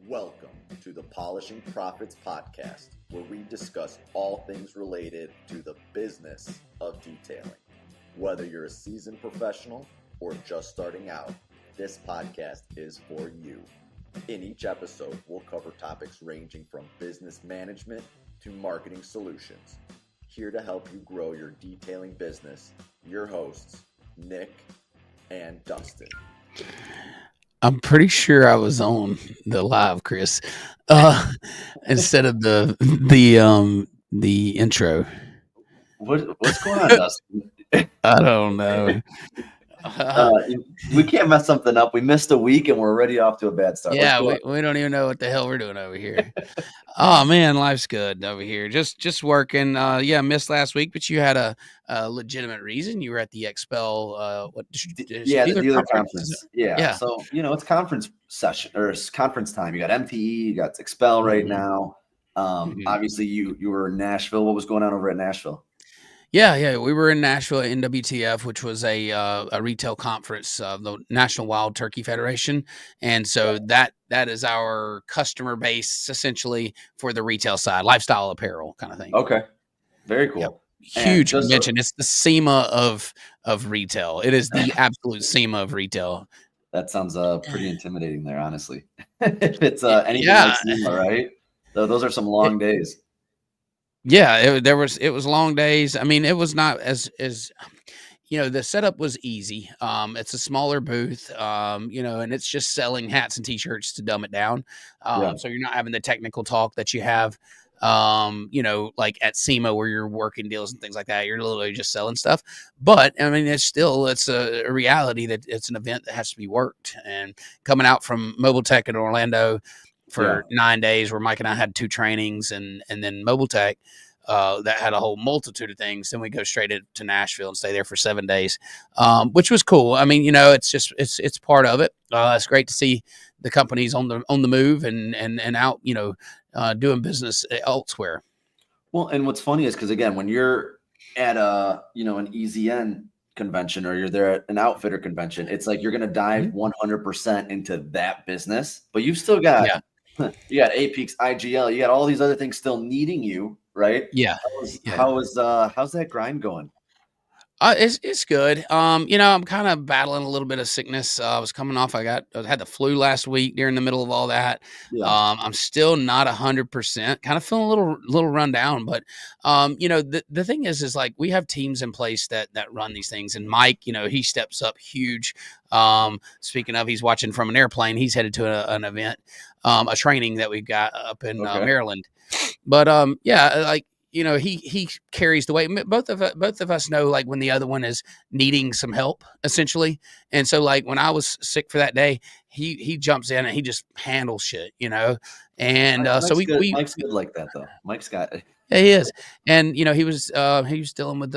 Welcome to the Polishing Profits Podcast, where we discuss all things related to the business of detailing. Whether you're a seasoned professional or just starting out, this podcast is for you. In each episode, we'll cover topics ranging from business management to marketing solutions. Here to help you grow your detailing business, your hosts, Nick and Dustin. I'm pretty sure I was on the live, Chris, instead of the intro. What's going on, Dustin? I don't know. We can't mess something up. We missed a week and we're already off to a bad start. Yeah, we don't even know what the hell we're doing over here. Oh man, life's good over here. Just working. Missed last week, but you had a legitimate reason. You were at the Expel. The dealer conference. Yeah. So it's conference session or conference time. You got MTE, you got Expel right now. Obviously, you were in Nashville. What was going on over at Nashville? Yeah, we were in Nashville at NWTF, which was a retail conference, the National Wild Turkey Federation, and so that is our customer base essentially for the retail side, lifestyle apparel kind of thing. Okay, very cool. Yep. Huge convention. It's the SEMA of retail. It is the absolute SEMA of retail. That sounds pretty intimidating there, honestly. If it's anything like SEMA, right? Those are some long days. Yeah, it was long days. I mean, it was not as the setup was easy. It's a smaller booth, and it's just selling hats and t-shirts to dumb it down. So you're not having the technical talk that you have, like at SEMA where you're working deals and things like that. You're literally just selling stuff. But I mean, it's a reality that it's an event that has to be worked. And coming out from Mobile Tech in Orlando for 9 days, where Mike and I had 2 trainings, and then Mobile Tech that had a whole multitude of things. Then we go straight to Nashville and stay there for 7 days, which was cool. I mean, it's part of it. It's great to see the companies on the move and out, doing business elsewhere. Well, and what's funny is because again, when you're at an EZN convention or you're there at an outfitter convention, it's like you're going to dive 100% into that business, but you've still got you got APEX, IGL, you got all these other things still needing you, right? Yeah. How's that grind going? It's good. I'm kind of battling a little bit of sickness. I was coming off. I had the flu last week during the middle of all that. Yeah. I'm still not 100%. Kind of feeling a little run down. But the thing is like we have teams in place that run these things. And Mike, he steps up huge. Speaking of, he's watching from an airplane. He's headed to an event, a training that we've got up in Maryland. But he carries the weight. Both of us know like when the other one is needing some help, essentially. And so like when I was sick for that day, he jumps in and he just handles shit, And Mike's good like that though. Mike's got it. Yeah, he is. And he was dealing with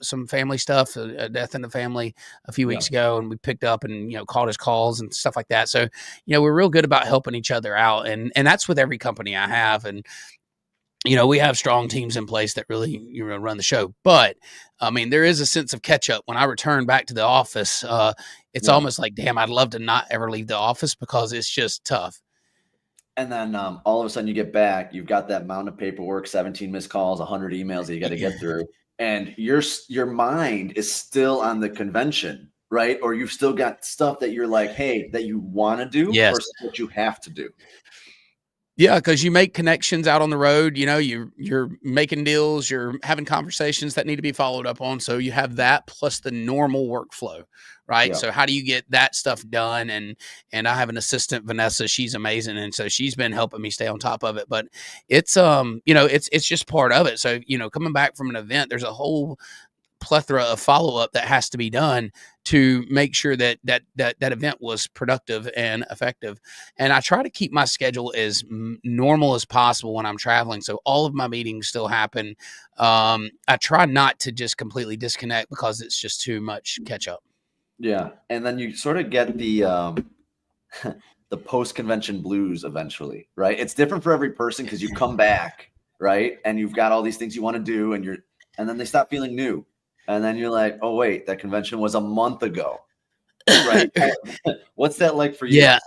some family stuff, a death in the family a few weeks ago, and we picked up and called his calls and stuff like that. So we're real good about helping each other out, and that's with every company I have. And we have strong teams in place that really run the show. But I mean, there is a sense of catch up. When I return back to the office, it's almost like, damn, I'd love to not ever leave the office because it's just tough. And then all of a sudden you get back, you've got that mountain of paperwork, 17 missed calls, 100 emails that you got to get through. And your mind is still on the convention, right? Or you've still got stuff that you're like, hey, that you want to do versus what you have to do. Yeah, because you make connections out on the road. You're making deals. You're having conversations that need to be followed up on. So you have that plus the normal workflow, right? Yeah. So how do you get that stuff done? And I have an assistant, Vanessa. She's amazing, and so she's been helping me stay on top of it. But it's it's just part of it. So coming back from an event, there's a whole plethora of follow-up that has to be done to make sure that event was productive and effective. And I try to keep my schedule as normal as possible when I'm traveling. So all of my meetings still happen. I try not to just completely disconnect because it's just too much catch up. Yeah. And then you sort of get the post-convention blues eventually, right? It's different for every person because you come back, right? And you've got all these things you want to do and then they stop feeling new. And then you're like, oh, wait, that convention was a month ago. Right. What's that like for you? Yeah.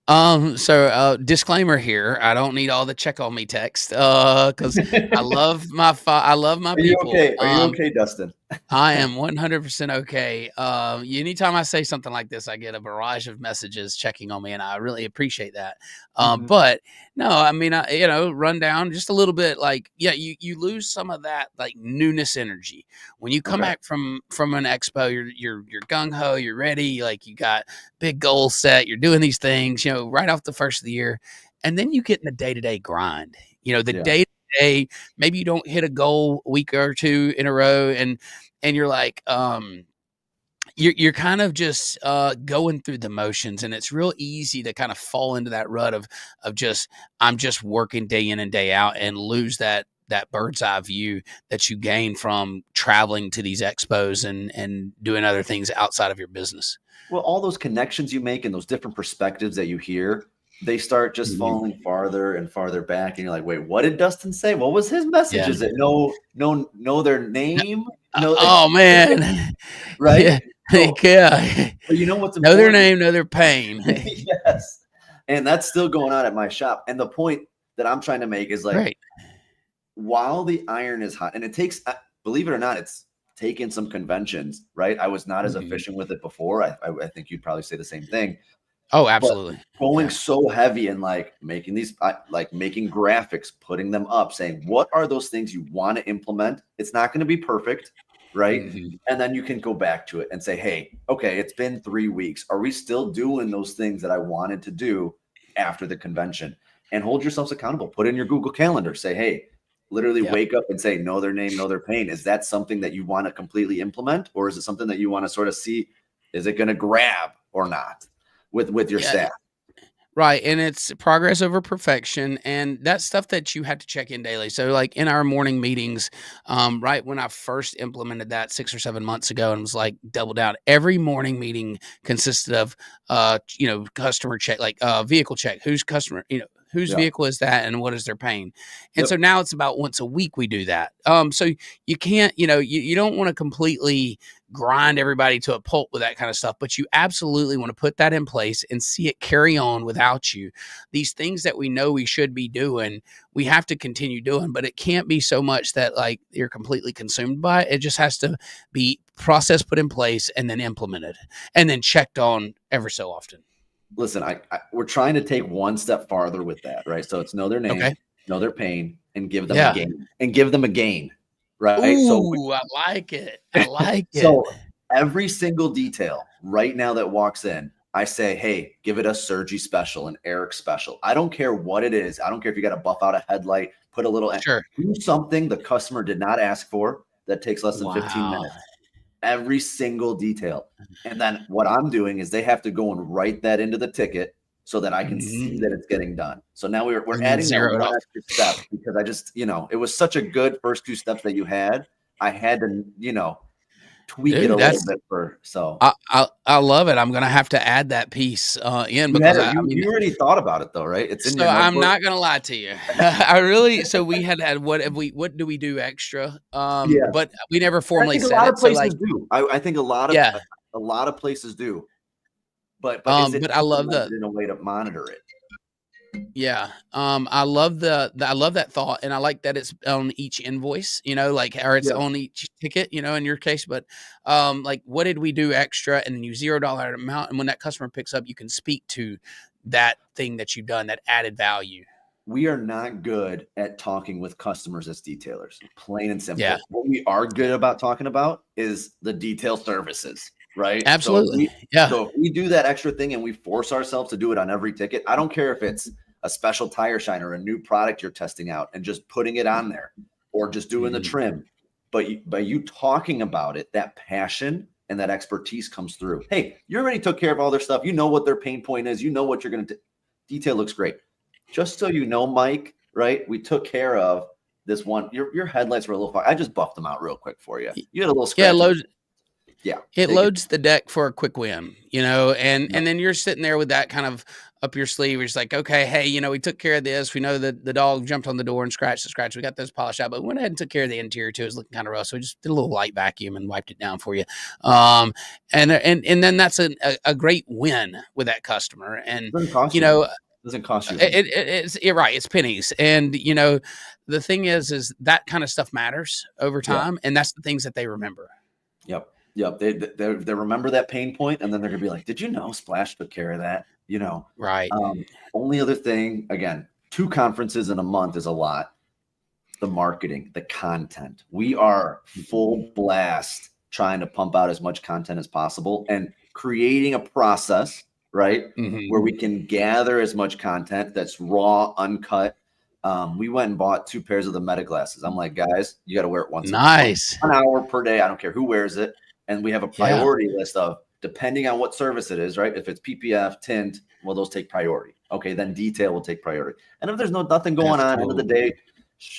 Disclaimer here, I don't need all the check on me text, because I love my Are you people. okay? Are you okay, Dustin? I am 100% okay. Anytime I say something like this, I get a barrage of messages checking on me, and I really appreciate that. Mhm. But no, I mean, run down just a little bit. Like, yeah, you lose some of that like newness energy when you come Okay. back from an expo. You're gung ho, you're ready. Like you got big goals set. You're doing these things, right off the first of the year, and then you get in the day to day grind. The Yeah. day to day. Maybe you don't hit a goal a week or two in a row, and you're like, you're kind of just going through the motions, and it's real easy to kind of fall into that rut of just I'm just working day in and day out, and lose that bird's eye view that you gain from traveling to these expos and doing other things outside of your business. Well, all those connections you make and those different perspectives that you hear, they start just falling farther and farther back, and you're like, wait, what did Dustin say? What was his message? Yeah. Is it know their name? No, Oh man, right? Yeah, So, yeah. but you know what's Know their important? name, know their pain. Yes. And that's still going on at my shop. And the point that I'm trying to make is like, Right. while the iron is hot, and it takes, believe it or not, it's taken some conventions, right? I was not as Mhm. efficient with it before. I think you'd probably say the same thing. Oh, absolutely. Going Yeah. so heavy and like making these, like making graphics, putting them up, saying, what are those things you want to implement? It's not going to be perfect, right? Mhm. And then you can go back to it and say, hey, okay, it's been 3 weeks. Are we still doing those things that I wanted to do after the convention? And hold yourselves accountable. Put in your Google Calendar. Say, hey, literally Yep. wake up and say, know their name, know their pain. Is that something that you want to completely implement? Or is it something that you want to sort of see, is it going to grab or not with your Yeah. staff? Right. And it's progress over perfection. And that's stuff that you have to check in daily. So, like in our morning meetings, right when I first implemented that 6 or 7 months ago, and was like double down, every morning meeting consisted of, customer check, like vehicle check. Whose customer, whose Yeah. vehicle is that and what is their pain? And Yep. so now it's about once a week we do that. So you can't, you don't want to completely grind everybody to a pulp with that kind of stuff, but you absolutely want to put that in place and see it carry on without you. These things that we know we should be doing, we have to continue doing, but it can't be so much that like you're completely consumed by it. It just has to be process put in place and then implemented and then checked on ever so often. Listen, we're trying to take one step farther with that, right? So it's know their name, Okay. know their pain, and give them Yeah. a gain, and give them a gain, right? Ooh, I like it. I like it. So every single detail right now that walks in, I say, hey, give it a Sergi special, an Eric special. I don't care what it is. I don't care if you got to buff out a headlight, put a little, Sure. do something the customer did not ask for that takes less than 15 Wow. minutes. Every single detail. And then what I'm doing is they have to go and write that into the ticket so that I can see that it's getting done. So now we're And then adding that zero it one off. extra step because I just, it was such a good first 2 steps that you had. I had to, tweak it Dude, a little that's bit for so. I love it. I'm gonna have to add that piece in You because had it, I mean, you already thought about it though, right? It's in so your I'm notebook. not gonna lie to you. I really so we had what do we do extra? Yeah. But we never I formally think a said lot it. of So places like, do. I think a lot of places do. But is it but I love implemented in a way to monitor it? yeah. I love I love that thought, and I like that it's on each invoice, or it's Yeah. on each ticket, in your case. But like, what did we do extra? And then you $0 amount, and when that customer picks up, you can speak to that thing that you've done that added value. We are not good at talking with customers as detailers, plain and simple. Yeah. What we are good about talking about is the detail services, right? Absolutely. So if we do that extra thing and we force ourselves to do it on every ticket, I don't care if it's a special tire shine or a new product you're testing out and just putting it on there or just doing the trim. But by you talking about it, that passion and that expertise comes through. Hey, you already took care of all their stuff. You know what their pain point is. You know what you're going to detail looks great. Just so you know, Mike, right? We took care of this one. Your headlights were a little far. I just buffed them out real quick for you. You had a little scratch. It loads the deck for a quick win, and then you're sitting there with that kind of up your sleeve. It's like, okay, hey, we took care of this. We know that the dog jumped on the door and scratched the scratch. We got those polished out, but we went ahead and took care of the interior too. It was looking kind of rough. So we just did a little light vacuum and wiped it down for you. And then that's a great win with that customer. And, Doesn't cost you you. know, Doesn't cost you. you're right. It's pennies. And, the thing is that kind of stuff matters over time. And that's the things that they remember. Yep. They remember that pain point, and then they're gonna be like, "Did you know Splash took care of that?" Right. Only other thing, again, 2 conferences in a month is a lot. The marketing, the content. We are full blast trying to pump out as much content as possible and creating a process, right, where we can gather as much content that's raw, uncut. We went and bought 2 pairs of the Meta glasses. I'm like, guys, you got to wear it once. Nice. 1 hour per day. I don't care who wears it. And we have a priority list of, depending on what service it is, right? If it's PPF, tint, well, those take priority. Okay, then detail will take priority. And if there's nothing going on, end of the day,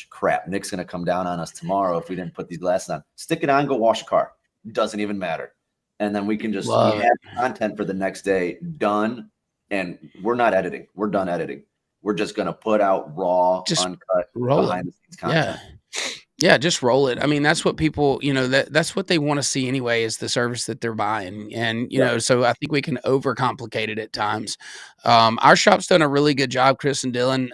crap, Nick's going to come down on us tomorrow if we didn't put these glasses on. Stick it on, go wash a car. Doesn't even matter. And then we can just have content for the next day done. And we're not editing. We're done editing. We're just going to put out raw, uncut, behind the scenes content. Yeah, just roll it. I mean, that's what people, that's what they want to see anyway, is the service that they're buying. And, so I think we can overcomplicate it at times. Our shop's done a really good job, Chris and Dylan,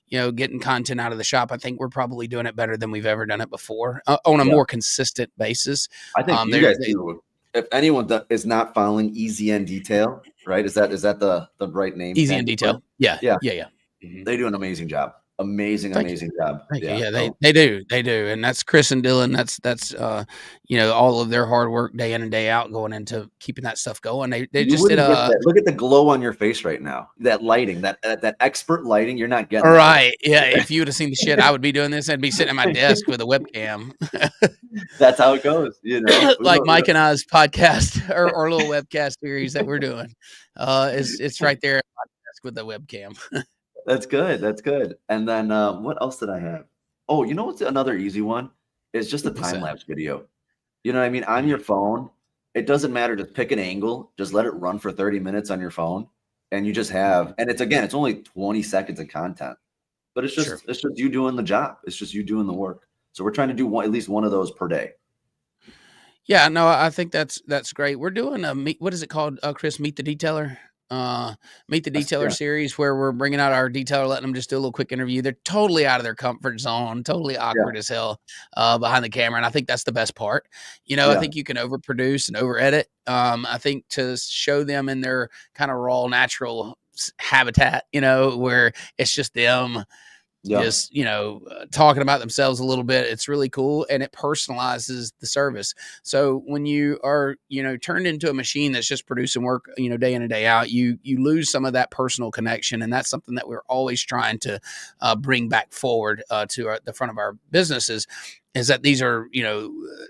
getting content out of the shop. I think we're probably doing it better than we've ever done it before on a more consistent basis. I think you guys do. If anyone that is not following Easy End Detail, right? Is that the right name? Easy End Detail. Yeah. They do an amazing job. Amazing job. Yeah, they do. And that's Chris and Dylan. That's all of their hard work day in and day out going into keeping that stuff going. They just did look at the glow on your face right now. That lighting, that expert lighting, you're not getting right. That. Yeah. If you would have seen the shit I would be doing this, I'd be sitting at my desk with a webcam. That's how it goes, like Mike and I's podcast or little webcast series that we're doing. It's right there at my desk with the webcam. That's good. And then what else did I have? Oh, what's another easy one? Is just a time-lapse video. You know what I mean? On your phone, it doesn't matter. Just pick an angle. Just let it run for 30 minutes on your phone. And you just have, and it's only 20 seconds of content. But it's just it's just you doing the job. It's just you doing the work. So we're trying to do at least one of those per day. Yeah, no, I think that's great. We're doing what is it called, Chris? Meet the Detailer? Meet the Detailer series, where we're bringing out our detailer, letting them just do a little quick interview. They're totally out of their comfort zone, totally awkward as hell behind the camera. And I think that's the best part. I think you can overproduce and over edit. I think to show them in their kind of raw, natural habitat, where it's just them just, talking about themselves a little bit. It's really cool. And it personalizes the service. So when you are, turned into a machine that's just producing work, day in and day out, you lose some of that personal connection. And that's something that we're always trying to bring back forward to the front of our businesses, is that these are,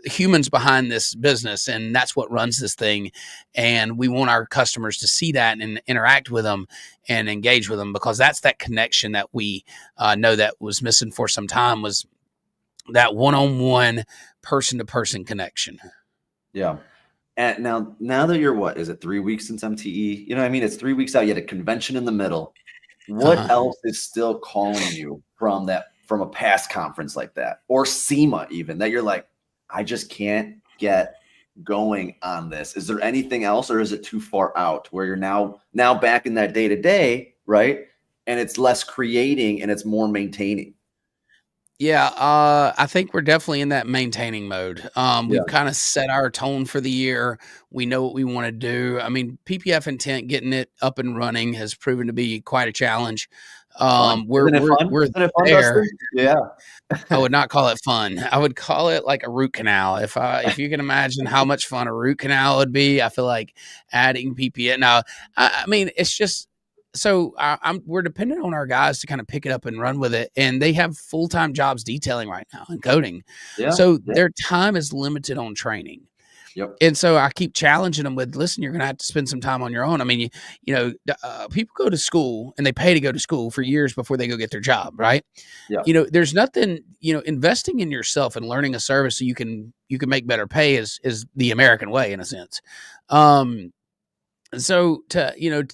humans behind this business, and that's what runs this thing. And we want our customers to see that and interact with them and engage with them, because that's that connection that we know that was missing for some time, was that one-on-one, person-to-person connection. Yeah. And now that you're, what is it, 3 weeks since MTE? It's 3 weeks out. You had a convention in the middle. What else is still calling you from a past conference like that, or SEMA even, that you're like, I just can't get going on this? Is there anything else, or is it too far out where you're now back in that day to day, right? And it's less creating and it's more maintaining? Yeah, I think we're definitely in that maintaining mode. We've kind of set our tone for the year. We know what we want to do. I mean, PPF and Tint, getting it up and running has proven to be quite a challenge. We're there. Yeah. I would not call it fun. I would call it like a root canal. If you can imagine how much fun a root canal would be, I feel like adding PPF. Now, I mean, it's just, so we're dependent on our guys to kind of pick it up and run with it. And they have full-time jobs detailing right now and coding. Yeah, so their time is limited on training. Yep. And so I keep challenging them with, listen, you're going to have to spend some time on your own. I mean, people go to school and they pay to go to school for years before they go get their job. Right. Yeah. There's nothing, investing in yourself and learning a service so you can make better pay is the American way, in a sense. So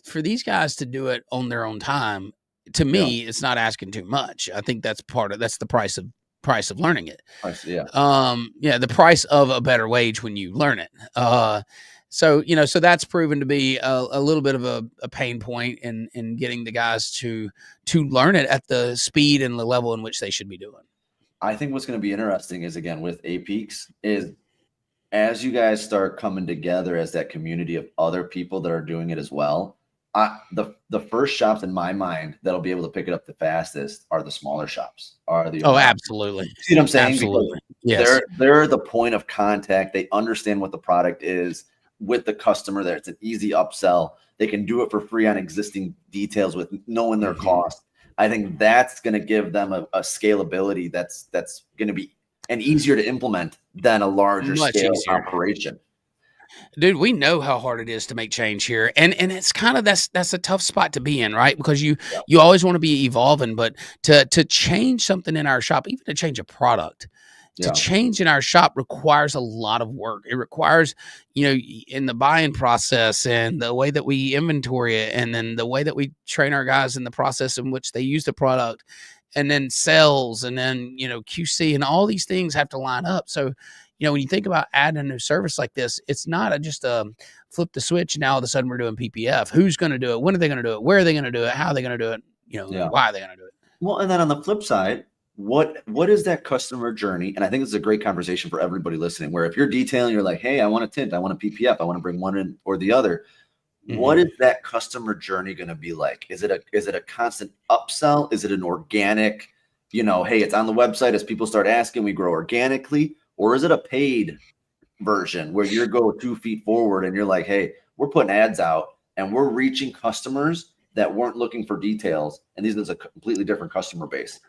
for these guys to do it on their own time, to me, it's not asking too much. I think that's the price of learning it. Yeah. The price of a better wage when you learn it. So that's proven to be a little bit of a pain point in getting the guys to learn it at the speed and the level in which they should be doing. I think what's going to be interesting is, again, with APEAKS is as you guys start coming together as that community of other people that are doing it as well, the first shops in my mind that'll be able to pick it up the fastest are the smaller shops. Absolutely. See what I'm saying? Absolutely. Because yes. They're the point of contact. They understand what the product is with the customer there. It's an easy upsell. They can do it for free on existing details with knowing their cost. I think that's going to give them a scalability that's going to be easier to implement than a larger scale operation. Dude, we know how hard it is to make change here. And it's kind of that's a tough spot to be in, right? Because you always want to be evolving, but to change something in our shop, even to change a product, to change in our shop requires a lot of work. It requires, in the buying process and the way that we inventory it, and then the way that we train our guys in the process in which they use the product, and then sales, and then, QC, and all these things have to line up. So, when you think about adding a new service like this, it's not just a flip the switch. Now all of a sudden we're doing PPF. Who's going to do it? When are they going to do it? Where are they going to do it? How are they going to do it? Why are they going to do it? Well, and then on the flip side, what is that customer journey? And I think this is a great conversation for everybody listening, where if you're detailing, you're like, hey, I want a tint, I want a PPF, I want to bring one in or the other. Mm-hmm. What is that customer journey going to be like? Is it a constant upsell? Is it an organic, hey, it's on the website, as people start asking, we grow organically? Or is it a paid version where you go 2 feet forward and you're like, hey, we're putting ads out and we're reaching customers that weren't looking for details, and these is a completely different customer base?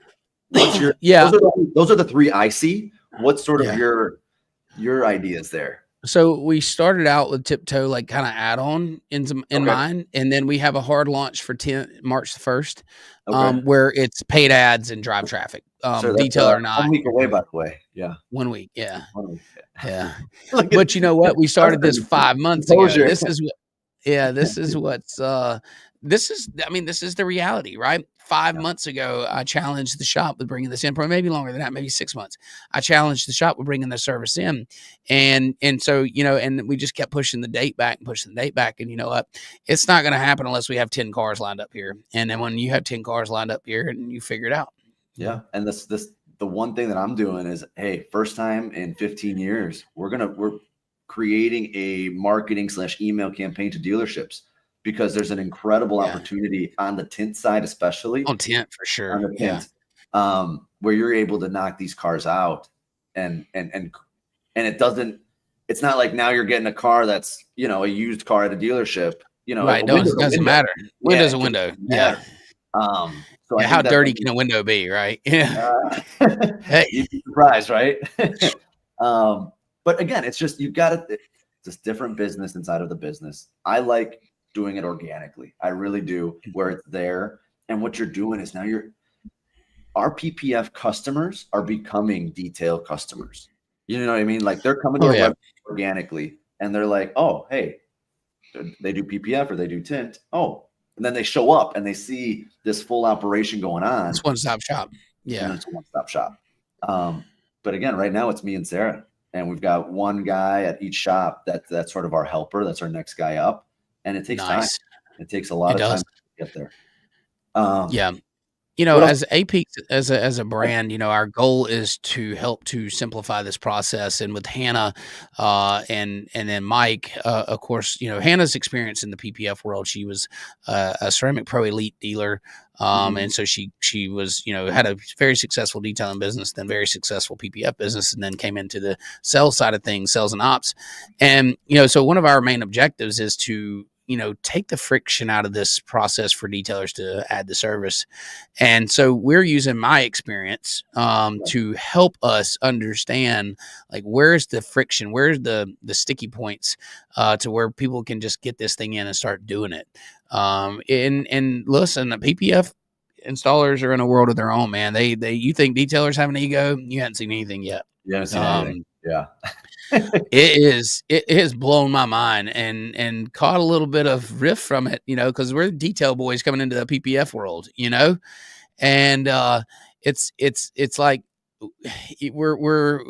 What's your those are the three I see. What's sort of your ideas there? So we started out with Tiptoe, like kind of add-on in mind, and then we have a hard launch for March the 1st, where it's paid ads and drive traffic. Detail or not. 1 week away, by the way. Yeah. 1 week. Yeah. 1 week. Yeah. But you know what? We started this 5 months ago. This is the reality, right? 5 months ago, I challenged the shop with bringing this in, probably maybe longer than that, maybe 6 months. I challenged the shop with bringing the service in. And so, and we just kept pushing the date back. And you know what? It's not going to happen unless we have 10 cars lined up here. And then when you have 10 cars lined up here, and you figure it out. Yeah. And the one thing that I'm doing is, hey, first time in 15 years, we're creating a marketing / email campaign to dealerships, because there's an incredible opportunity on the tint side, especially on tint for sure. On the tint, where you're able to knock these cars out, and it's not like now you're getting a car that's, a used car at a delership, right. No, it doesn't matter. Window's a window. Yeah. So how dirty can a window be, right? Yeah. Hey, you'd be surprised, right? But again, it's just, it's this different business inside of the business. I like doing it organically. I really do, where it's there. And what you're doing is now our PPF customers are becoming detail customers. You know what I mean? Like, they're coming to our website organically, and they're like, oh, hey, they do PPF or they do tint. Oh, and then they show up and they see this full operation going on. It's one-stop shop. Yeah. It's a one-stop shop. But again, right now it's me and Sarah, and we've got one guy at each shop that's sort of our helper. That's our next guy up. And it takes time. It takes a lot of time to get there. As APEAKS, as a brand, our goal is to help to simplify this process. And with Hannah, and then Mike, of course, Hannah's experience in the PPF world, she was a Ceramic Pro Elite dealer. And so she was, had a very successful detailing business, then very successful PPF business, and then came into the sales side of things, sales and ops. And, so one of our main objectives is to, take the friction out of this process for detailers to add the service. And so we're using my experience to help us understand, like, where's the friction, where's the sticky points to where people can just get this thing in and start doing it. And listen, the PPF installers are in a world of their own, man. You think detailers have an ego? You haven't seen anything yet. You haven't seen anything. Yeah. it has blown my mind and caught a little bit of riff from it, because we're detail boys coming into the PPF world, and it's like we're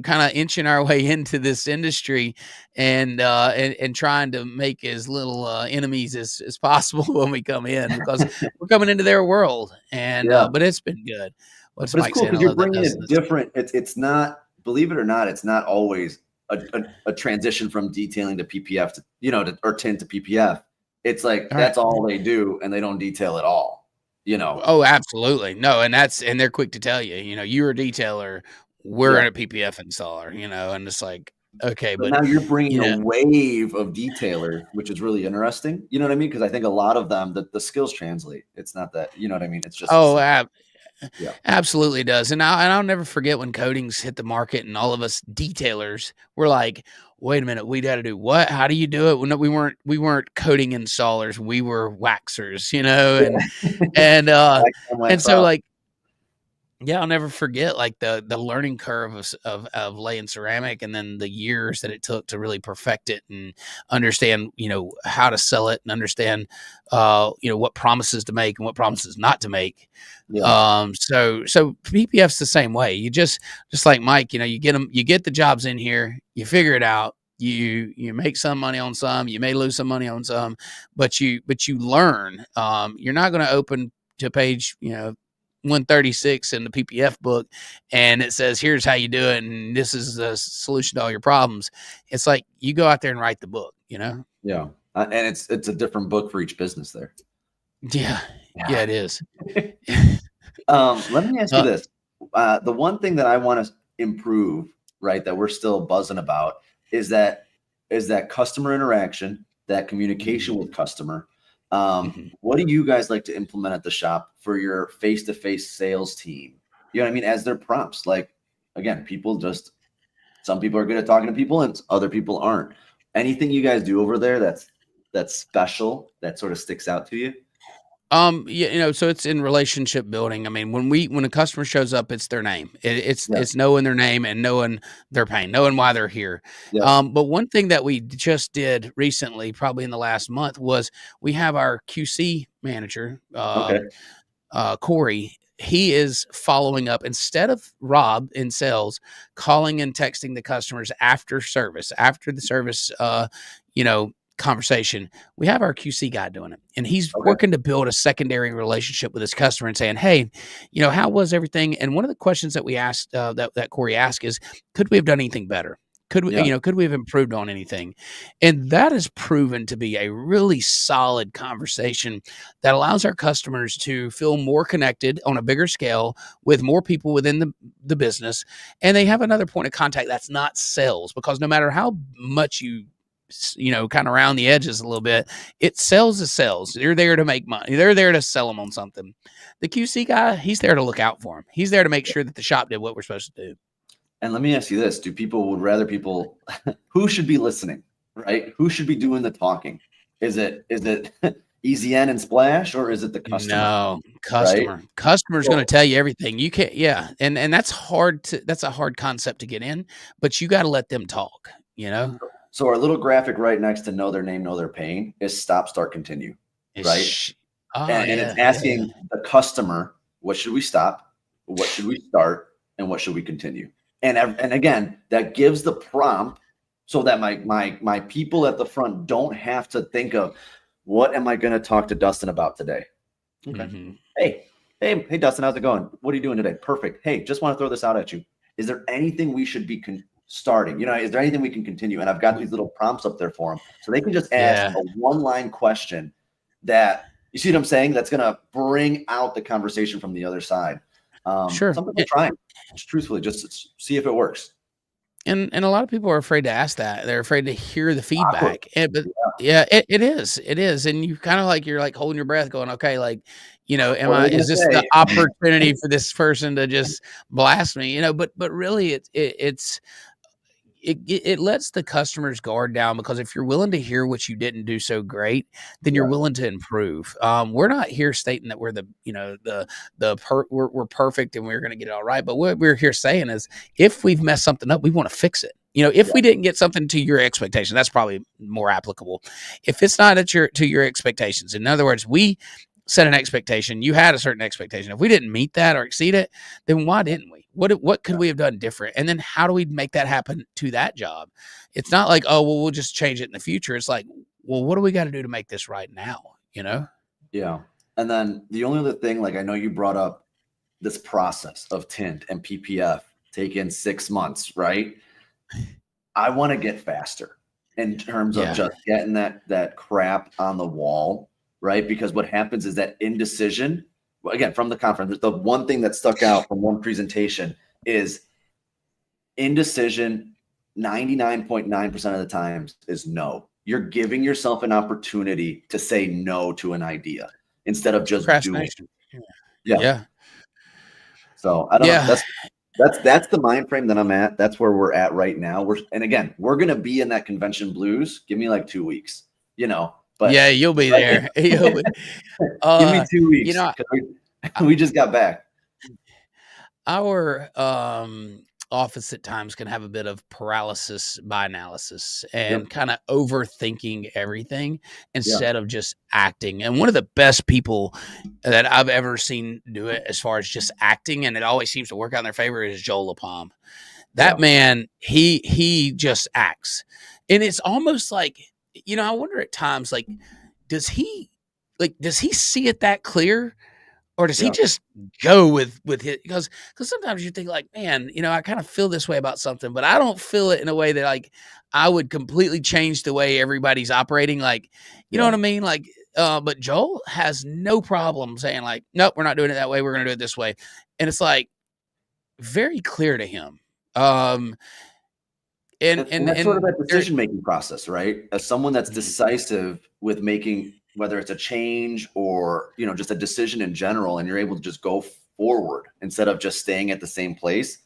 kind of inching our way into this industry and trying to make as little enemies as possible when we come in, because we're coming into their world, and Yeah. but it's been good. What's But it's Mike cool saying? because I you're love that bringing a business. different. It's not, believe it or not, it's not always a transition from detailing to PPF or tint to PPF. It's like All that's right. all they do, and they don't detail at all. Oh, absolutely. No, and they're quick to tell you, you're a detailer, we're Yeah. a PPF installer, and it's like, okay, But but now you're bringing you a know, wave of detailers, which is really interesting. You know what I mean? Because I think a lot of them, the skills translate. It's not that, you know what I mean? It's just the oh, same. Yeah. absolutely does. And I'll never forget when coatings hit the market and all of us detailers were like, wait a minute, we got to do what? How do you do it? Well, no, we weren't coating installers, we were waxers, and Wax so off. like, yeah, I'll never forget like the learning curve of laying ceramic, and then the years that it took to really perfect it and understand, how to sell it, and understand, what promises to make and what promises not to make. Yeah. So PPF's the same way. You just like Mike, you get the jobs in here, you figure it out. You make some money on some, you may lose some money on some, but you learn. You're not going to open to page, 136 in the PPF book, and it says, here's how you do it, and this is the solution to all your problems. It's like you go out there and write the book, Yeah. And it's a different book for each business there. Yeah, it is. Let me ask you this. The one thing that I want to improve, right, that we're still buzzing about is that customer interaction, that communication with customer. What do you guys like to implement at the shop for your face-to-face sales team? You know what I mean? As their prompts, like, again, some people are good at talking to people and other people aren't. Anything you guys do over there that's special, that sort of sticks out to you? So it's in relationship building. I mean, when a customer shows up, it's their name. It's Yeah. it's knowing their name and knowing their pain, knowing why they're here. Yeah. But one thing that we just did recently, probably in the last month, was we have our QC manager, Okay. Corey. He is following up, instead of Rob in sales calling and texting the customers after the service, conversation. We have our QC guy doing it, and he's Okay. working to build a secondary relationship with his customer and saying, hey, how was everything? And one of the questions that we asked, that Corey asked, is, could we have done anything better? Could we, Yeah. Could we have improved on anything? And that has proven to be a really solid conversation that allows our customers to feel more connected on a bigger scale with more people within the business. And they have another point of contact that's not sales, because no matter how much you kind of around the edges a little bit, sales is sales. They're there to make money. They're there to sell them on something. The QC guy, he's there to look out for them. He's there to make sure that the shop did what we're supposed to do. And let me ask you this. Who should be listening, right? Who should be doing the talking? Is it Easy N and Splash, or is it the customer? No, customer. Right? Customer's going to tell you everything. You can't, yeah. And that's that's a hard concept to get in, but you got to let them talk, So our little graphic right next to know their name, know their pain is stop, start, continue, right? And it's asking the customer, what should we stop? What should we start? And what should we continue? And again, that gives the prompt so that my people at the front don't have to think of, what am I going to talk to Dustin about today? Okay. Mm-hmm. Hey, Dustin, how's it going? What are you doing today? Perfect. Hey, just want to throw this out at you. Is there anything we should be starting? Is there anything we can continue? And I've got these little prompts up there for them, so they can just ask a one-line question that, you see what I'm saying? That's going to bring out the conversation from the other side. Sure. Something to try, just truthfully, just see if it works. And a lot of people are afraid to ask that. They're afraid to hear the feedback. But it is. And you kind of you're holding your breath going, okay, is this the opportunity for this person to just blast me? But really it lets the customer's guard down, because if you're willing to hear what you didn't do so great, then you're willing to improve. We're not here stating that we're we're perfect and we're going to get it all right. But what we're here saying is, if we've messed something up, we want to fix it. if we didn't get something to your expectation, that's probably more applicable. If it's not to your expectations, in other words, we set an expectation, you had a certain expectation. If we didn't meet that or exceed it, then why didn't we? What could we have done different? And then how do we make that happen to that job? It's not like, oh, well, we'll just change it in the future. It's like, well, what do we got to do to make this right now? Yeah. And then the only other thing, like I know you brought up this process of tint and PPF taking 6 months, right? I want to get faster in terms of just getting that crap on the wall, right? Because what happens is that indecision, again, from the conference, the one thing that stuck out from one presentation is indecision 99.9% of the times is no. You're giving yourself an opportunity to say no to an idea instead of just doing it. Yeah. So I don't know. That's the mind frame that I'm at. That's where we're at right now. And again, we're gonna be in that convention blues. Give me like 2 weeks, But yeah, you'll be there. Give me 2 weeks. We just got back. Our office at times can have a bit of paralysis by analysis and kind of overthinking everything instead of just acting. And one of the best people that I've ever seen do it as far as just acting, and it always seems to work out in their favor, is Joel LaPalm. That man, he just acts. And it's almost like, I wonder at times, like, does he see it that clear? Or does he just go with it? Because sometimes you think like, man, I kind of feel this way about something, but I don't feel it in a way that like I would completely change the way everybody's operating. Like, you know what I mean? Like, but Joel has no problem saying like, nope, we're not doing it that way. We're going to do it this way. And it's like very clear to him. And that's sort of that decision-making process, right? As someone that's decisive with making, whether it's a change or, just a decision in general, and you're able to just go forward instead of just staying at the same place.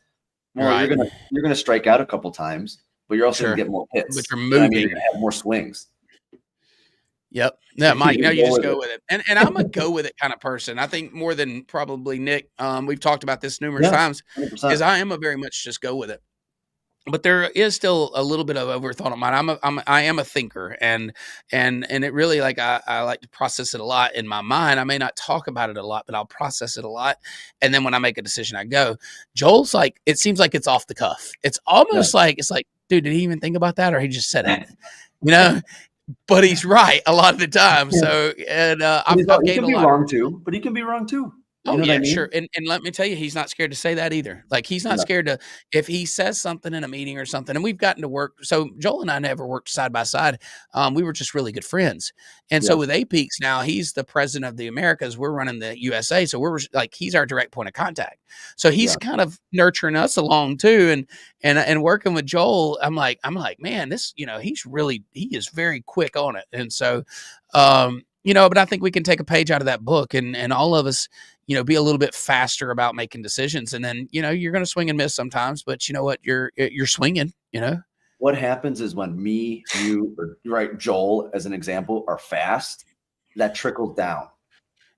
Well, you're gonna strike out a couple times, but you're also gonna get more hits. But you're moving. You're gonna have more swings. Yep. Yeah, Mike, you just go with it. And I'm a go with it kind of person. I think more than probably Nick. We've talked about this numerous times, 100%. Is I am a very much just go with it. But there is still a little bit of overthought on mine. I am a thinker, and it really, like, I like to process it a lot in my mind. I may not talk about it a lot, but I'll process it a lot. And then when I make a decision, I go. Joel's like, it seems like it's off the cuff. It's almost like, it's like, dude, did he even think about that, or he just said it? But he's right a lot of the time. So, and I've gained a lot. He can be wrong too, but he can be wrong too. Oh, yeah, sure. And let me tell you, he's not scared to say that either. Like, he's not scared to, if he says something in a meeting or something, and we've gotten to work. So Joel and I never worked side by side. We were just really good friends. And so with APEAKS now, he's the president of the Americas. We're running the USA. So we're like, he's our direct point of contact. So he's kind of nurturing us along too. And working with Joel, I'm like, man, this, he is very quick on it. And so, but I think we can take a page out of that book and all of us, be a little bit faster about making decisions. And then, you're going to swing and miss sometimes, but you know what? You're swinging, What happens is when me, you, or right, Joel, as an example, are fast, that trickles down.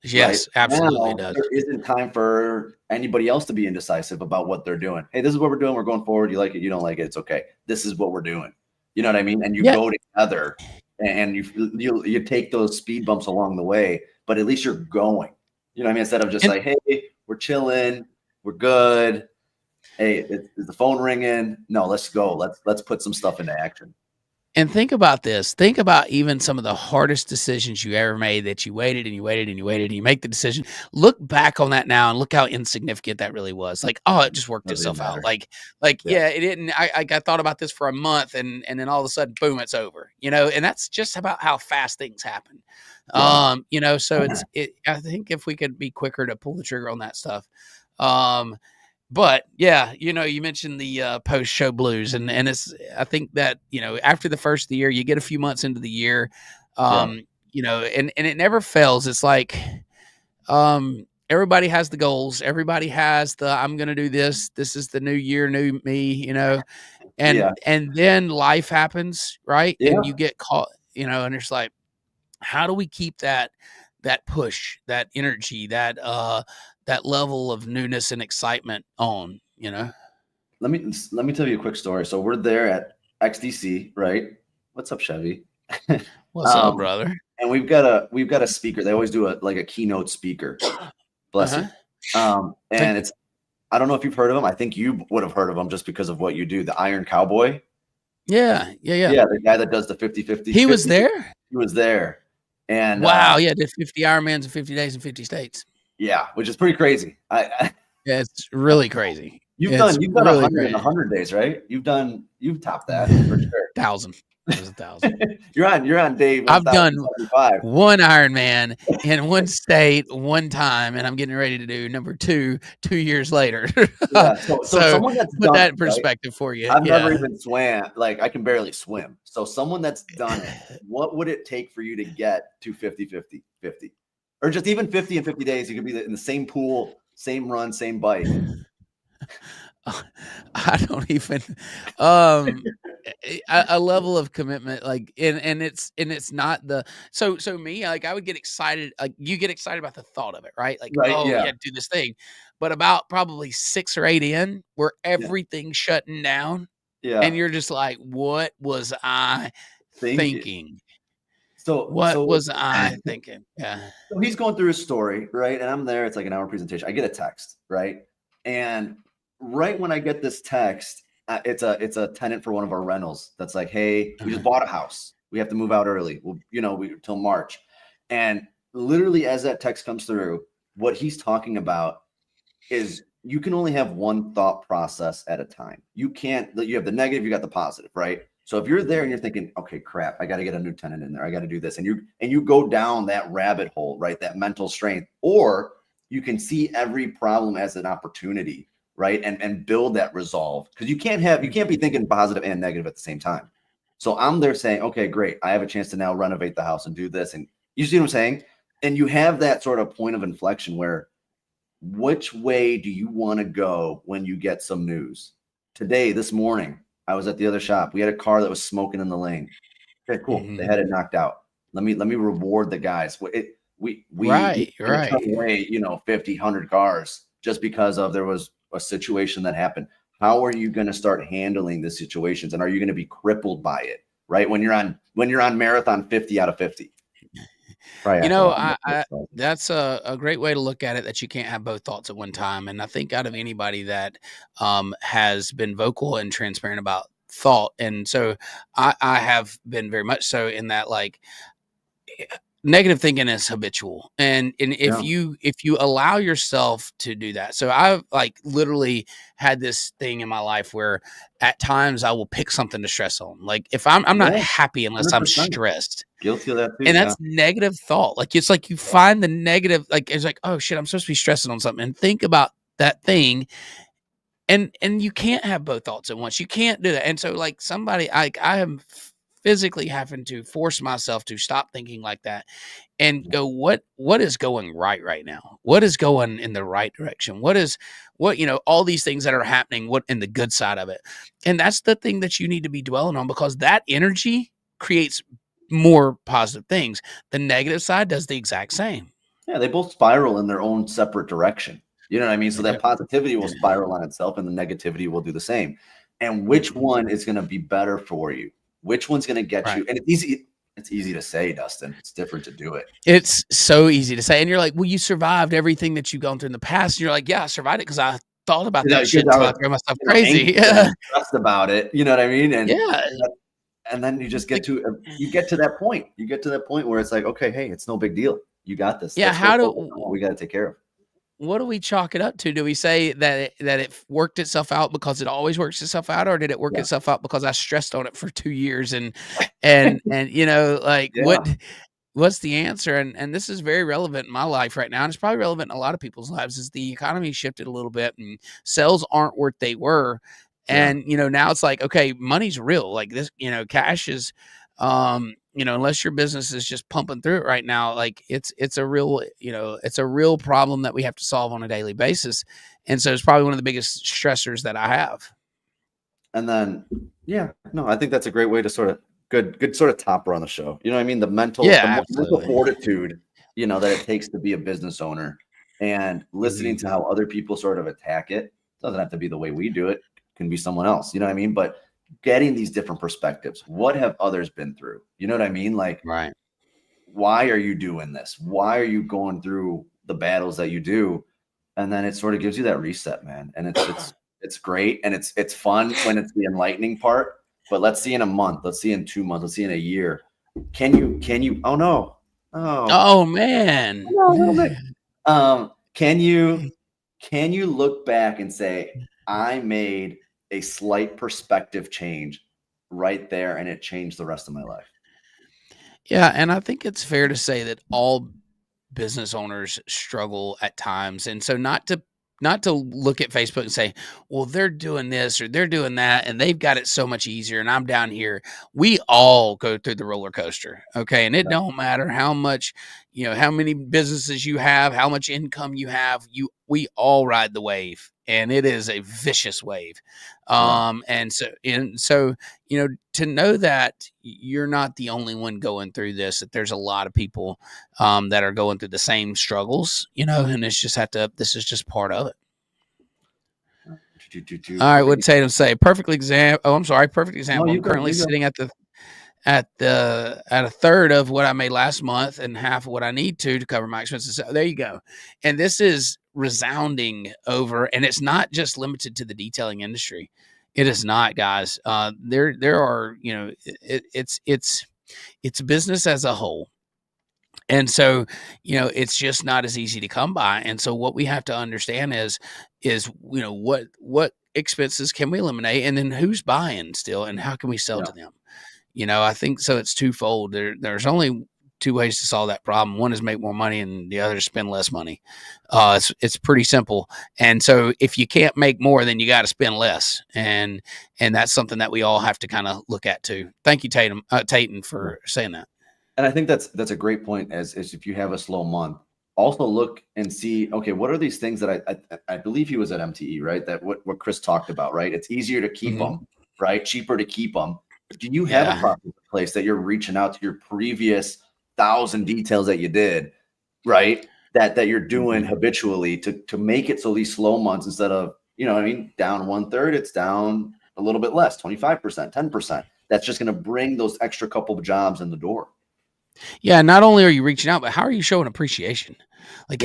Yes, right? Absolutely does. There isn't time for anybody else to be indecisive about what they're doing. Hey, this is what we're doing. We're going forward. You like it, you don't like it, it's okay. This is what we're doing. You know what I mean? And you go together and you take those speed bumps along the way, but at least you're going. You know what I mean? Instead of just like, hey, we're chilling, we're good. Hey, is the phone ringing? No, let's go. Let's put some stuff into action. And think about this. Think about even some of the hardest decisions you ever made that you waited and you waited and you waited and you make the decision. Look back on that now and look how insignificant that really was. Like, oh, it just worked itself out. Like, yeah, it didn't. I thought about this for a month and then all of a sudden, boom, it's over. And that's just about how fast things happen. So I think if we could be quicker to pull the trigger on that stuff. But yeah, you mentioned the post-show blues, and it's, I think that, after the first of the year, you get a few months into the year, and it never fails. It's like, everybody has the goals. Everybody has I'm going to do this. This is the new year, new me, and then life happens, right? Yeah. And you get caught, and it's like, how do we keep that push, that energy, that level of newness and excitement on, let me tell you a quick story. So we're there at XDC, right? What's up, Chevy? What's up, brother? And we've got a speaker. They always do a keynote speaker. Bless you. And it's, I don't know if you've heard of him. I think you would have heard of him just because of what you do. The Iron Cowboy. Yeah. The guy that does the 50-50. He was there. He was there. And wow, did 50 Ironmans in 50 days in 50 states. Yeah, which is pretty crazy. Yeah, it's really crazy. You've done really 100 in 100 days, right? You've topped that for sure. 1,000. It was 1,000. You're on day 1, I've done one Ironman in one state one time, and I'm getting ready to do number 2 2 years later. Yeah, so someone that's put that in perspective for you. I've never even swam. Like, I can barely swim. So someone that's done it, what would it take for you to get to 50-50-50? Or just even 50 in 50 days? You could be in the same pool, same run, same bike. I don't even a level of commitment, like, and it's not the so me, like, I would get excited, like you get excited about the thought of it, right? Like, do this thing, but about probably 6 or 8 in, where everything's shutting down, and you're just like, what was I thinking? So what was I thinking? Yeah. So he's going through his story, right? And I'm there. It's like an hour presentation. I get a text, right? And right when I get this text, it's a tenant for one of our rentals that's like, hey, we just bought a house. We have to move out early. Well, till March. And literally as that text comes through, what he's talking about is you can only have one thought process at a time. You have the negative, you got the positive, right? So if you're there and you're thinking, okay, crap, I got to get a new tenant in there. I got to do this. And you go down that rabbit hole, right? That mental strength, or you can see every problem as an opportunity, right? And build that resolve, because you can't be thinking positive and negative at the same time. So I'm there saying, okay, great. I have a chance to now renovate the house and do this. And you see what I'm saying? And you have that sort of point of inflection where, which way do you want to go when you get some news? This morning, I was at the other shop. We had a car that was smoking in the lane. Okay, cool. They had it knocked out. Let me reward the guys. We turned away, 50, 100 cars just because there was a situation that happened. How are you going to start handling the situations, and are you going to be crippled by it, right? When you're on marathon 50 out of 50. That's a great way to look at it, that you can't have both thoughts at one time. And I think out of anybody that has been vocal and transparent about thought, and so I have been very much so in that, like, negative thinking is habitual. And if you allow yourself to do that. So I've literally had this thing in my life where at times I will pick something to stress on. Like, if I'm not happy unless 100%. I'm stressed. Guilty of that too. And that's negative thought. Like, it's like you find the negative, like, it's like, oh shit, I'm supposed to be stressing on something, and think about that thing. And you can't have both thoughts at once. You can't do that. And so, like, I am physically having to force myself to stop thinking like that and go, what is going right now? What is going in the right direction? What all these things that are happening, what in the good side of it? And that's the thing that you need to be dwelling on, because that energy creates more positive things. The negative side does the exact same. Yeah, they both spiral in their own separate direction. You know what I mean? So that positivity will spiral on itself, and the negativity will do the same. And which one is going to be better for you? Which one's going to get you? And it's easy to say, Dustin. It's different to do it. It's so easy to say. And you're like, well, you survived everything that you've gone through in the past. And you're like, yeah, I survived it because I thought about that shit until I threw myself crazy. Yeah. Stressed about it. You know what I mean? And and then you just get to that point. You get to that point where it's like, okay, hey, it's no big deal. You got this. Yeah. We got to take care of? What do we chalk it up to? Do we say that it worked itself out because it always works itself out, or did it work itself out because I stressed on it for 2 years and what's the answer? And this is very relevant in my life right now, and it's probably relevant in a lot of people's lives. Is the economy shifted a little bit, and sales aren't what they were, and now it's like, okay, money's real. Like this, cash is. Unless your business is just pumping through it right now, like it's a real problem that we have to solve on a daily basis. And so it's probably one of the biggest stressors that I have. And then, I think that's a great way to sort of good sort of topper on the show. You know what I mean? The mental fortitude, that it takes to be a business owner, and listening to how other people sort of attack it. Doesn't have to be the way we do it. can be someone else. You know what I mean? But getting these different perspectives. What have others been through? You know what I mean? Like, Right. why are you doing this? Why are you going through the battles that you do? And then it sort of gives you that reset, man. And it's great. And it's fun when it's the enlightening part. But let's see in a month, let's see in 2 months, let's see in a year. Can you, oh no. Oh man. Can you look back and say, I made a slight perspective change right there and it changed the rest of my life? Yeah, and I think it's fair to say that all business owners struggle at times. And so not to look at Facebook and say, well, they're doing this or they're doing that and they've got it so much easier and I'm down here. We all go through the roller coaster. Okay. And it don't matter how much, how many businesses you have, how much income you have, we all ride the wave, and it is a vicious wave. And so, to know that you're not the only one going through this, that there's a lot of people that are going through the same struggles, and this is just part of it. All right. What Tatum say? Perfect example. I'm currently sitting at a third of what I made last month and half of what I need to cover my expenses. So there you go. And this is resounding over, and it's not just limited to the detailing industry. It is not, guys. There are, it's business as a whole. And so, it's just not as easy to come by. And so what we have to understand is, what expenses can we eliminate, and then who's buying still, and how can we sell to them? I think so. It's twofold. There's only two ways to solve that problem. One is make more money, and the other is spend less money. It's pretty simple. And so if you can't make more, then you got to spend less. And that's something that we all have to kind of look at too. Thank you, Tayton, for saying that. And I think that's a great point. As if you have a slow month, also look and see, okay, what are these things that I believe he was at MTE, right? That what Chris talked about, right? It's easier to keep them, right? Cheaper to keep them. Do you have a process in place that you're reaching out to your previous 1,000 details that you did, right? That you're doing habitually to make it so these slow months, instead of, down 1/3, it's down a little bit less, 25%, 10%. That's just going to bring those extra couple of jobs in the door. Yeah. Not only are you reaching out, but how are you showing appreciation? Like,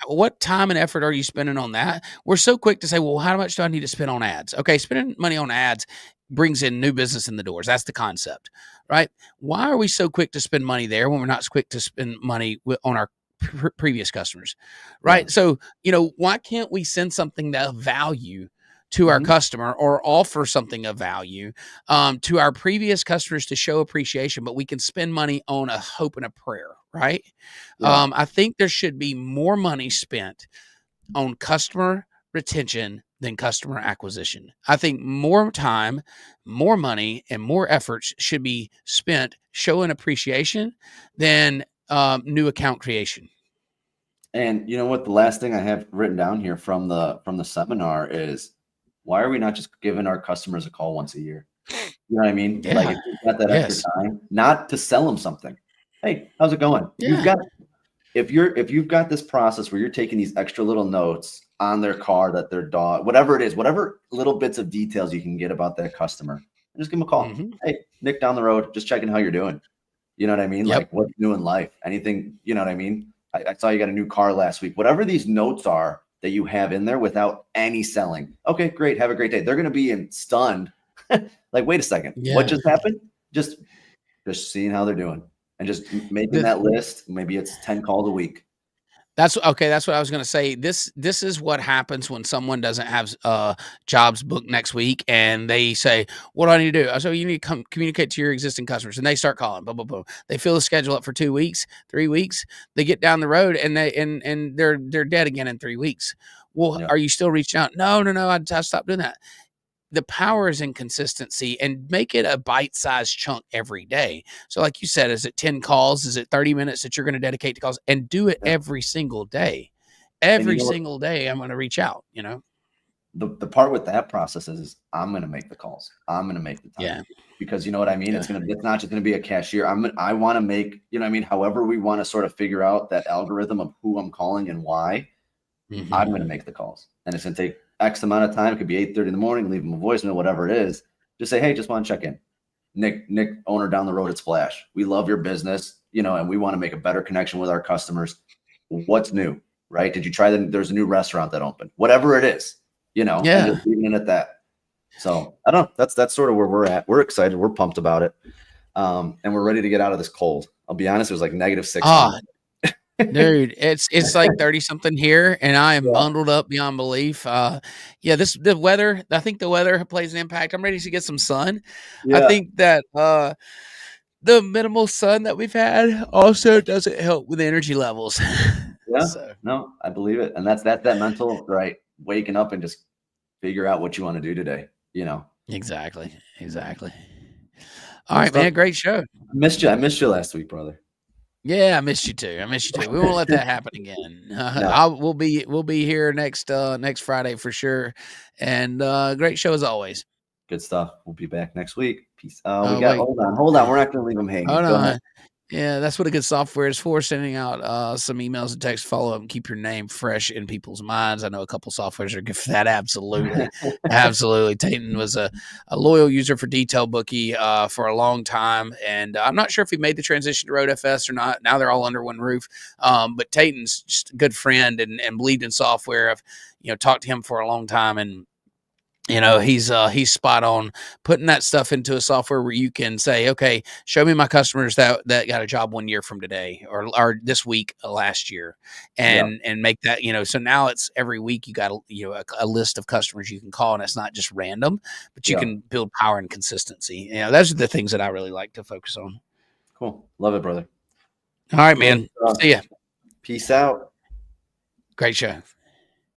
what time and effort are you spending on that? We're so quick to say, well, how much do I need to spend on ads? Okay. Spending money on ads brings in new business in the doors. That's the concept, right? Why are we so quick to spend money there when we're not quick to spend money on our previous customers, right? Yeah. So, why can't we send something of value to our customer, or offer something of value to our previous customers to show appreciation, but we can spend money on a hope and a prayer, right? Yeah. I think there should be more money spent on customer retention than customer acquisition. I think more time, more money, and more efforts should be spent showing appreciation than new account creation. And you know what? The last thing I have written down here from the seminar is, why are we not just giving our customers a call once a year? You know what I mean? Yeah. Like, if you've got that extra time, not to sell them something. Hey, how's it going? Yeah. If you've got this process where you're taking these extra little notes on their car, that their dog, whatever it is, whatever little bits of details you can get about that customer, just give them a call. Hey, Nick down the road, just checking how you're doing. You know what I mean? Yep. Like, what's new in life? Anything, you know what I mean? I saw you got a new car last week. Whatever these notes are that you have in there without any selling. Okay, great. Have a great day. They're going to be stunned. Like, wait a second. Yeah. What just happened? Just seeing how they're doing and just making that list. Maybe it's 10 calls a week. That's okay. That's what I was going to say. This is what happens when someone doesn't have jobs booked next week, and they say, "What do I need to do?" So you need to communicate to your existing customers, and they start calling. Boom, boom, boom. They fill the schedule up for 2 weeks, 3 weeks. They get down the road, and they're dead again in 3 weeks. Well, Are you still reaching out? No. I stopped doing that. The power is in consistency, and make it a bite-sized chunk every day. So like you said, is it 10 calls? Is it 30 minutes that you're going to dedicate to calls, and do it every single day? Every single day I'm going to reach out, The part with that process is I'm going to make the calls. I'm going to make the time. Yeah. Because you know what I mean? Yeah. It's not just going to be a cashier. I want to make, however we want to sort of figure out that algorithm of who I'm calling and why. Mhm. I'm going to make the calls, and it's going to take X amount of time. It could be 8:30 in the morning. Leave them a voicemail, whatever it is. Just say, hey, just want to check in. Nick, owner down the road at Splash. We love your business, and we want to make a better connection with our customers. What's new, right? Did you try that? There's a new restaurant that opened, whatever it is, and just leaving it at that. So I don't know. That's sort of where we're at. We're excited. We're pumped about it. And we're ready to get out of this cold. I'll be honest. It was like -6. Dude, it's like 30 something here, and I am bundled up beyond belief. The weather, I think the weather plays an impact. I'm ready to get some sun. I think that the minimal sun that we've had also doesn't help with energy levels. Yeah. So. No, I believe it. And that's that mental, right? Waking up and just figure out what you want to do today, Exactly. All right, man. Great show. I missed you last week, brother. Yeah, I missed you too. We won't let that happen again. No. We'll be here next Friday for sure. And great show as always. Good stuff. We'll be back next week. Peace. Hold on. We're not going to leave them hanging. Hold on. Yeah, that's what a good software is for, sending out some emails and text follow-up and keep your name fresh in people's minds. I know a couple softwares are good for that. Absolutely. Absolutely. Tayton was a loyal user for Detail Bookie for a long time, and I'm not sure if he made the transition to RoadFS or not. Now they're all under one roof. But Tayton's just a good friend and believed in software. I've talked to him for a long time, and he's spot on putting that stuff into a software where you can say, okay, show me my customers that got a job 1 year from today or this week last year, and make that, so now it's every week you got a list of customers you can call, and it's not just random, but you can build power and consistency. Those are the things that I really like to focus on. Cool. Love it, brother. All right, man. See ya. Peace out. Great show.